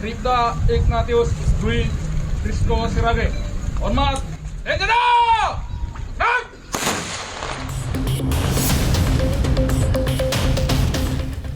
Bribda Ignatius Dwi Frisco Sirage. Hormat, Ejana!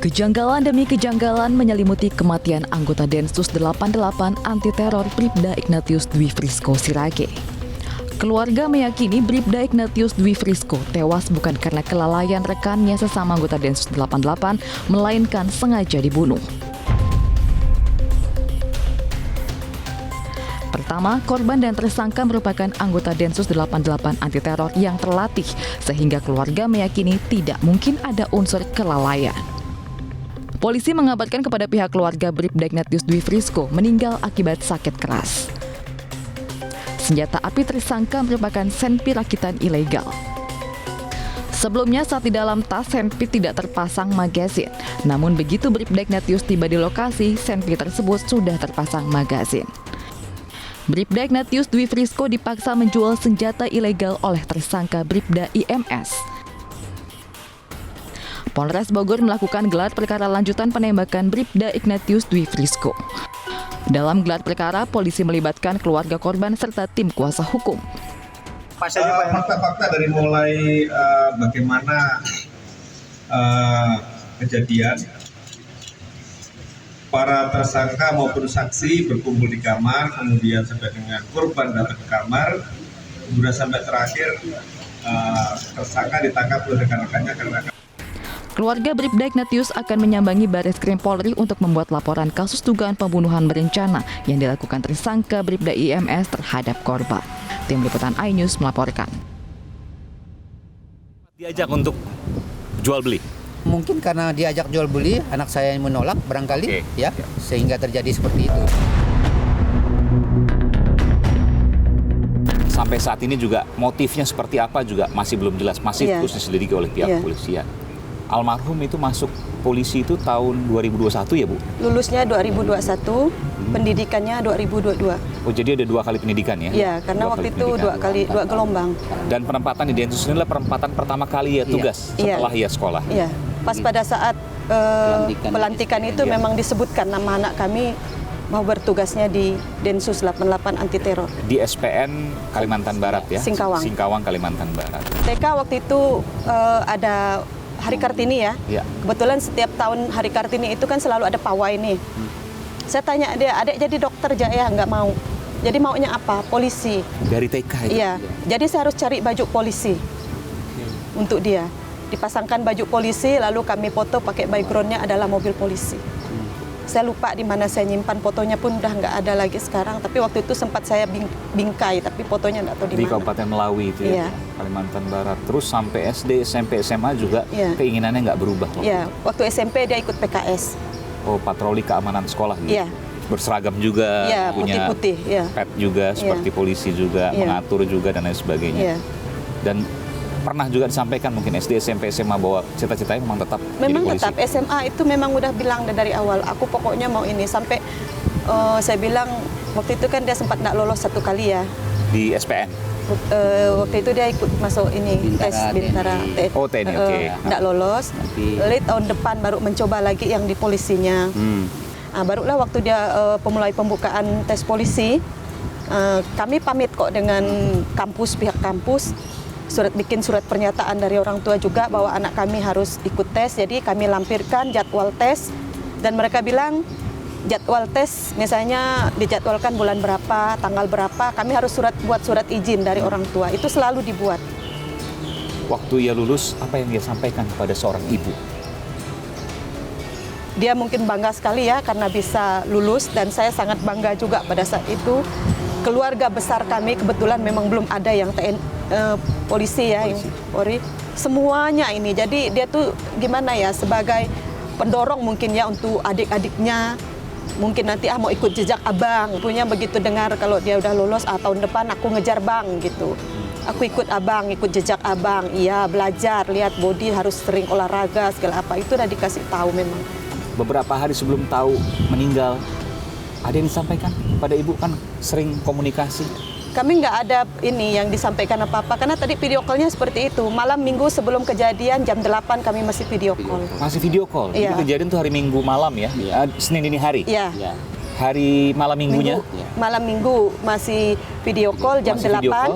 Kejanggalan demi kejanggalan menyelimuti kematian anggota Densus 88 anti teror Bribda Ignatius Dwi Frisco Sirage. Keluarga meyakini Bribda Ignatius Dwi Frisco tewas bukan karena kelalaian rekannya sesama anggota Densus 88, melainkan sengaja dibunuh. Pertama, korban dan tersangka merupakan anggota Densus 88 anti teror yang terlatih, sehingga keluarga meyakini tidak mungkin ada unsur kelalaian. Polisi mengabarkan kepada pihak keluarga Bribda Ignatius Dwi Frisco meninggal akibat sakit keras. Senjata api tersangka merupakan senpi rakitan ilegal. Sebelumnya saat di dalam tas senpi tidak terpasang magazin. Namun begitu Bribda Ignatius tiba di lokasi, senpi tersebut sudah terpasang magazin. Bribda Ignatius Dwi Frisco dipaksa menjual senjata ilegal oleh tersangka Bribda IMS. Polres Bogor melakukan gelar perkara lanjutan penembakan Bribda Ignatius Dwi Frisco. Dalam gelar perkara, polisi melibatkan keluarga korban serta tim kuasa hukum. Fakta-fakta dari mulai bagaimana kejadian, para tersangka maupun saksi berkumpul di kamar, kemudian sampai dengan korban datang ke kamar, kemudian sampai terakhir tersangka ditangkap oleh rekan-rekannya karena Keluarga Bribda Ignatius akan menyambangi Barreskrim Polri untuk membuat laporan kasus dugaan pembunuhan berencana yang dilakukan tersangka Bribda IMS terhadap korban. Tim Liputan iNews melaporkan. Diajak untuk jual beli? Mungkin karena diajak jual beli, anak saya yang menolak barangkali, ya, sehingga terjadi seperti itu. Sampai saat ini juga motifnya seperti apa juga masih belum jelas, masih terus diselidiki oleh pihak kepolisian. Almarhum itu masuk polisi itu tahun 2021 ya Bu? Lulusnya 2021, pendidikannya 2022. Oh jadi ada 2 kali pendidikan ya? Iya, karena waktu itu 2 gelombang. Dan penempatan di Densus ini adalah penempatan pertama kali ya tugas setelah ya sekolah? Iya, pas pada saat pelantikan itu memang disebutkan nama anak kami mau bertugasnya di Densus 88 anti teror. Di SPN Kalimantan Barat ya? Singkawang. Singkawang Kalimantan Barat. TK waktu itu ada Hari Kartini ya. Kebetulan setiap tahun Hari Kartini itu kan selalu ada pawai nih. Saya tanya dia, adek jadi dokter ya, nggak mau. Jadi maunya apa? Polisi. Dari TK itu? Iya. Jadi saya harus cari baju polisi untuk dia. Dipasangkan baju polisi, lalu kami foto pakai backgroundnya adalah mobil polisi. Saya lupa di mana saya nyimpan fotonya pun udah nggak ada lagi sekarang. Tapi waktu itu sempat saya bingkai, tapi fotonya nggak tahu di mana. Di Kabupaten Melawi itu ya, Kalimantan Barat. Terus sampai SD, SMP, SMA juga keinginannya nggak berubah? Iya, waktu SMP dia ikut PKS. Oh, patroli keamanan sekolah gitu? Iya. Berseragam juga, punya putih-putih, pet juga, seperti polisi juga, mengatur juga dan lain sebagainya. Dan pernah juga disampaikan mungkin SD, SMP, SMA bahwa cita-citanya memang tetap jadi polisi? Tetap. SMA itu memang udah bilang dari awal, aku pokoknya mau ini. Sampai saya bilang, waktu itu kan dia sempat nggak lolos 1 kali ya. Di SPN? Waktu itu dia ikut masuk ini, tes Bintara TNI. Oh TNI, oke. Nggak lolos. Lalu tahun depan baru mencoba lagi yang di polisinya. Nah, barulah waktu dia pemulai pembukaan tes polisi, kami pamit kok dengan kampus, pihak kampus. Bikin surat pernyataan dari orang tua juga bahwa anak kami harus ikut tes. Jadi kami lampirkan jadwal tes dan mereka bilang jadwal tes misalnya dijadwalkan bulan berapa, tanggal berapa, kami harus buat surat izin dari orang tua. Itu selalu dibuat. Waktu ia lulus, apa yang dia sampaikan kepada seorang ibu? Dia mungkin bangga sekali ya karena bisa lulus, dan saya sangat bangga juga pada saat itu. Keluarga besar kami kebetulan memang belum ada yang polisi ya, Polri. Semuanya ini. Jadi dia tuh gimana ya, sebagai pendorong mungkin ya untuk adik-adiknya. Mungkin nanti mau ikut jejak abang. Punya begitu dengar kalau dia udah lulus, tahun depan aku ngejar bang gitu. Aku ikut abang, ikut jejak abang. Iya, belajar, lihat body harus sering olahraga segala apa. Itu udah dikasih tahu memang. Beberapa hari sebelum tahu meninggal, ada yang disampaikan pada ibu, kan sering komunikasi? Kami nggak ada ini yang disampaikan apa-apa, karena tadi video call-nya seperti itu. Malam Minggu sebelum kejadian jam 8 kami masih video call. Masih video call? Iya. Jadi kejadian tuh hari Minggu malam ya? Senin dini hari? Iya. hari malam minggunya? Malam minggu masih video call jam Masih 8. video call?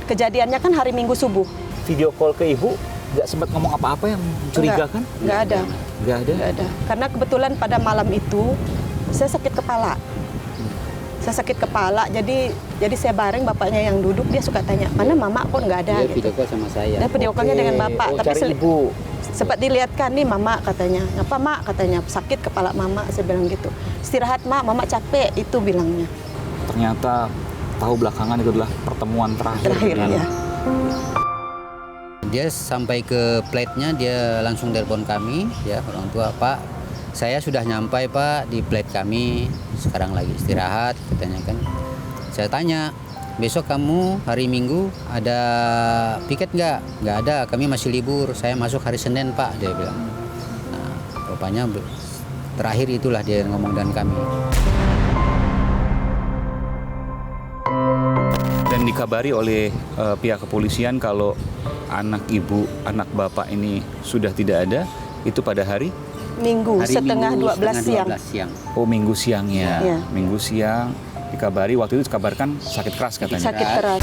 Kejadiannya kan hari Minggu subuh. Video call ke ibu, nggak sempat ngomong apa-apa yang mencurigakan? Nggak ada. Nggak ada? Nggak ada. Karena kebetulan pada malam itu saya sakit kepala. Saya sakit kepala, jadi saya bareng, bapaknya yang duduk, dia suka tanya, mana mama kok nggak ada? Dia Gitu. video call sama saya. Dia video callnya dengan bapak, Oh, tapi cari ibu. sempat dilihatkan nih mama katanya, ngapa mak katanya, sakit kepala mama, saya bilang gitu. Istirahat mak, mama capek, itu bilangnya. Ternyata tahu belakangan itu adalah pertemuan terakhir. dengan- Ya. Dia sampai ke plate-nya, dia langsung telepon kami, ya orang tua, Pak, saya sudah nyampai Pak di plate kami, sekarang lagi istirahat, katanya kan. Saya tanya, besok kamu hari Minggu ada piket nggak? Nggak ada, kami masih libur, saya masuk hari Senin Pak, dia bilang. Nah, rupanya terakhir itulah dia ngomong dengan kami. Dan dikabari oleh pihak kepolisian kalau anak ibu, anak bapak ini sudah tidak ada, itu pada hari? Minggu, Hari setengah Minggu, 12 siang. 12 siang. Oh, minggu siangnya. Iya. Minggu siang dikabari, waktu itu dikabarkan sakit keras katanya. Sakit keras.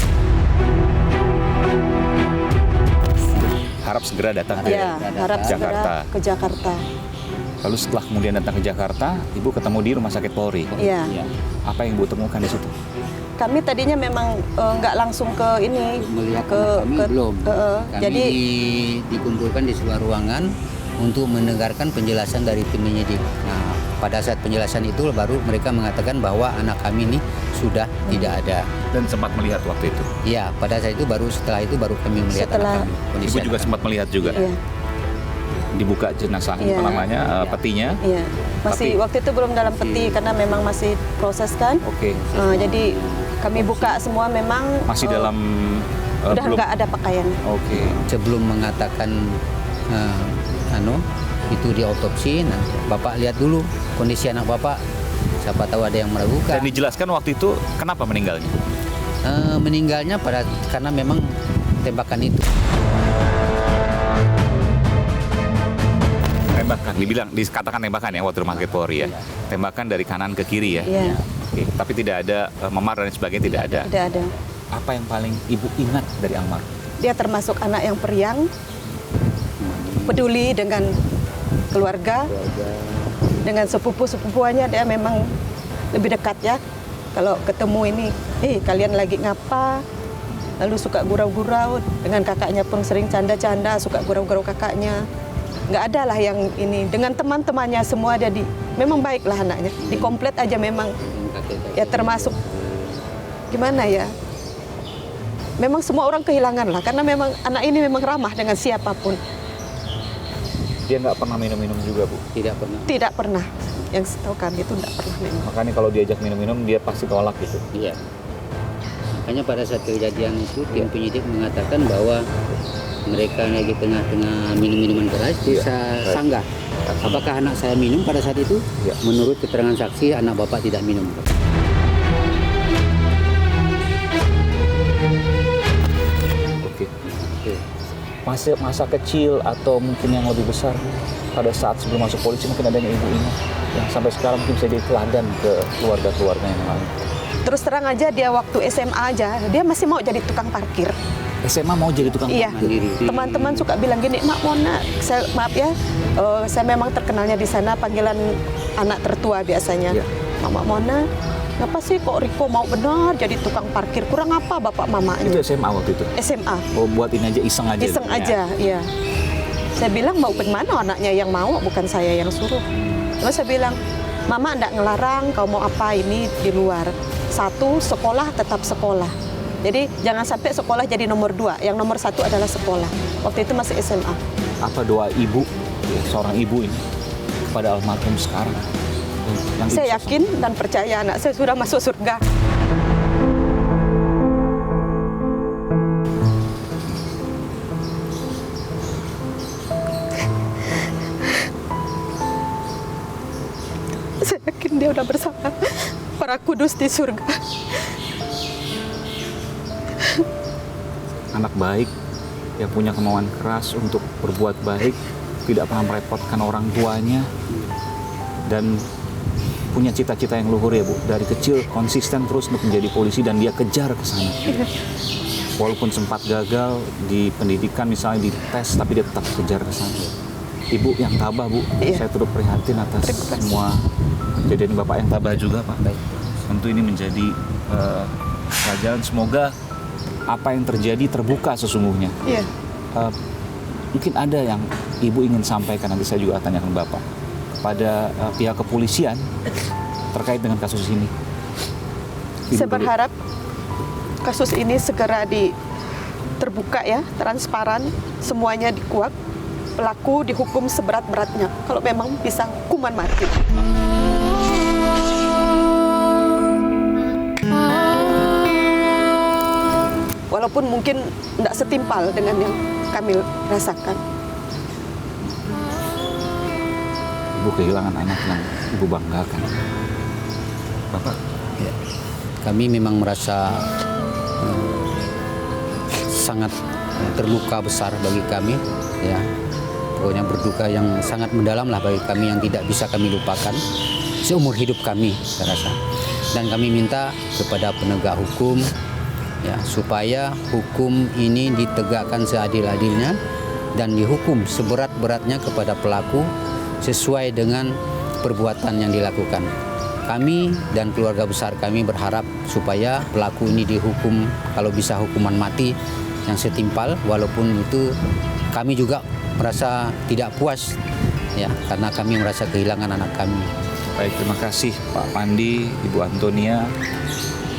Harap segera datang ke Ya, harap Jakarta. segera ke Jakarta. Lalu setelah kemudian datang ke Jakarta, ibu ketemu di rumah sakit Polri. Iya. Apa yang ibu temukan di situ? Kami tadinya memang nggak langsung ke ini, Melihat ke, anak kami belum. Kami jadi dikumpulkan di sebuah ruangan untuk mendengarkan penjelasan dari tim penyidik. Nah, pada saat penjelasan itu baru mereka mengatakan bahwa anak kami ini sudah tidak ada. Dan sempat melihat waktu itu. Iya, pada saat itu setelah itu baru kami melihat Setelah- anak kami. Kondisi Ibu anak juga kami. sempat melihat juga. iya, Dibuka jenazah, Iya. apa namanya, petinya. iya. Masih Tapi- waktu itu belum dalam peti karena memang masih proses kan. Oke. Jadi kami buka semua memang Masih dalam udah belum. nggak ada pakaian. Oke. Sebelum mengatakan itu diotopsi, nah, Bapak lihat dulu kondisi anak Bapak. Siapa tahu ada yang meragukan. Dan dijelaskan waktu itu kenapa meninggalnya? Meninggalnya karena memang tembakan itu. Tembakan, dikatakan tembakan ya waktu rumah sakit Polri ya. Tembakan dari kanan ke kiri ya. Iya, Oke. Tapi tidak ada memar dan sebagainya, tidak ada. tidak ada. Apa yang paling ibu ingat dari almarhum? Dia termasuk anak yang periang, peduli dengan keluarga, dengan sepupu-sepupuannya dia memang lebih dekat ya. Kalau ketemu ini, kalian lagi ngapa? Lalu suka gurau-gurau, dengan kakaknya pun sering canda-canda, suka gurau-gurau kakaknya. Nggak ada lah yang ini. Dengan teman-temannya semua dia memang baiklah anaknya. Di komplit aja memang ya termasuk gimana ya? Memang semua orang kehilangan lah, karena memang anak ini memang ramah dengan siapapun. Dia nggak pernah minum-minum juga, Bu. Tidak pernah. Tidak pernah. Yang setahu kami itu tidak pernah memang. Makanya kalau diajak minum-minum dia pasti tolak gitu. Iya. Makanya pada saat kejadian itu tim penyidik mengatakan bahwa mereka lagi tengah-tengah minum-minuman keras, bisa sanggah. Apakah anak saya minum pada saat itu? Iya. Menurut keterangan saksi, anak bapak tidak minum. Oke. Masa kecil atau mungkin yang lebih besar pada saat sebelum masuk polisi mungkin ada yang ibu ingat yang sampai sekarang mungkin bisa jadi teladan ke keluarga-keluarga yang lain. Terus terang aja dia waktu SMA aja, dia masih mau jadi tukang parkir. SMA mau jadi tukang Iya. parkir? Teman-teman suka bilang gini, Mak Mona, maaf ya, saya memang terkenalnya di sana panggilan anak tertua biasanya. Iya. Mak Mona, ngapa sih kok Riko mau benar jadi tukang parkir? Kurang apa bapak Itu mamanya? SMA waktu itu? SMA. Oh, buat ini aja, iseng aja? Iseng gitu? aja, iya. Saya bilang mau bagaimana anaknya yang mau, bukan saya yang suruh. Terus saya bilang, Mama enggak ngelarang kau mau apa ini di luar. Satu, sekolah tetap sekolah. Jadi jangan sampai sekolah jadi nomor 2. Yang nomor 1 adalah sekolah. Waktu itu masih SMA. Apa doa ibu, ya, seorang ibu ini kepada almarhum sekarang? Yang Saya bisa yakin dan percaya anak saya sudah masuk surga. Saya yakin dia udah bersama para kudus di surga. anak baik yang punya kemauan keras untuk berbuat baik, tidak pernah merepotkan orang tuanya, dan punya cita-cita yang luhur ya Bu. Dari kecil konsisten terus untuk menjadi polisi dan dia kejar ke sana. Walaupun sempat gagal di pendidikan misalnya di tes, tapi dia tetap kejar ke sana. Ibu yang tabah Bu, saya turut prihatin atas semua kejadian. Bapak yang tabah juga Pak. Baik. Tentu ini menjadi pelajaran. Semoga apa yang terjadi terbuka sesungguhnya. Iya. Mungkin ada yang Ibu ingin sampaikan, nanti saya juga tanyakan Bapak, kepada pihak kepolisian terkait dengan kasus ini. Ibu Saya dulu. berharap kasus ini segera terbuka ya, transparan, semuanya dikuak, pelaku dihukum seberat-beratnya. Kalau memang bisa hukuman mati. Walaupun mungkin tidak setimpal dengan yang kami rasakan. Ibu kehilangan anak yang Ibu banggakan. Bapak? Ya. Kami memang merasa sangat terluka besar bagi kami, ya. Pokoknya berduka yang sangat mendalam lah bagi kami yang tidak bisa kami lupakan seumur hidup kami, saya rasa. Dan kami minta kepada penegak hukum, ya, supaya hukum ini ditegakkan seadil-adilnya dan dihukum seberat-beratnya kepada pelaku sesuai dengan perbuatan yang dilakukan. Kami dan keluarga besar kami berharap supaya pelaku ini dihukum, kalau bisa hukuman mati yang setimpal, walaupun itu kami juga merasa tidak puas, ya, karena kami merasa kehilangan anak kami. Baik, terima kasih Pak Pandi, Ibu Antonia.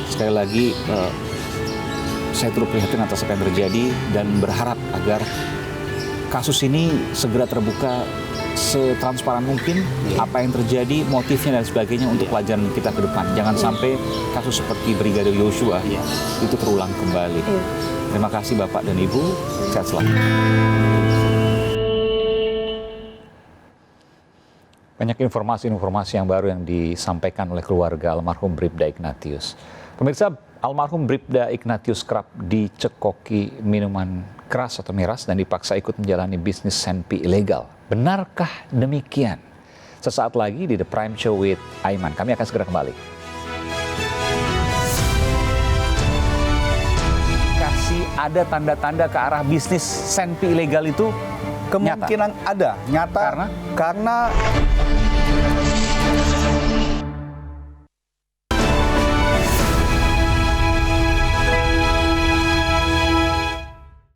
Sekali lagi saya turut prihatin atas apa yang terjadi dan berharap agar kasus ini segera terbuka setransparan mungkin, apa yang terjadi, motifnya dan sebagainya untuk pelajaran kita ke depan. Jangan sampai kasus seperti Brigadir Yosua itu terulang kembali. Terima kasih Bapak dan Ibu, sehat selalu. Banyak informasi-informasi yang baru yang disampaikan oleh keluarga almarhum Bribda Ignatius. Pemirsa, almarhum Bribda Ignatius kerap dicekoki minuman keras atau miras dan dipaksa ikut menjalani bisnis senpi ilegal. Benarkah demikian? Sesaat lagi di The Prime Show with Aiman. Kami akan segera kembali. Kasih ada tanda-tanda ke arah bisnis senpi ilegal itu kemungkinan ada nyata karena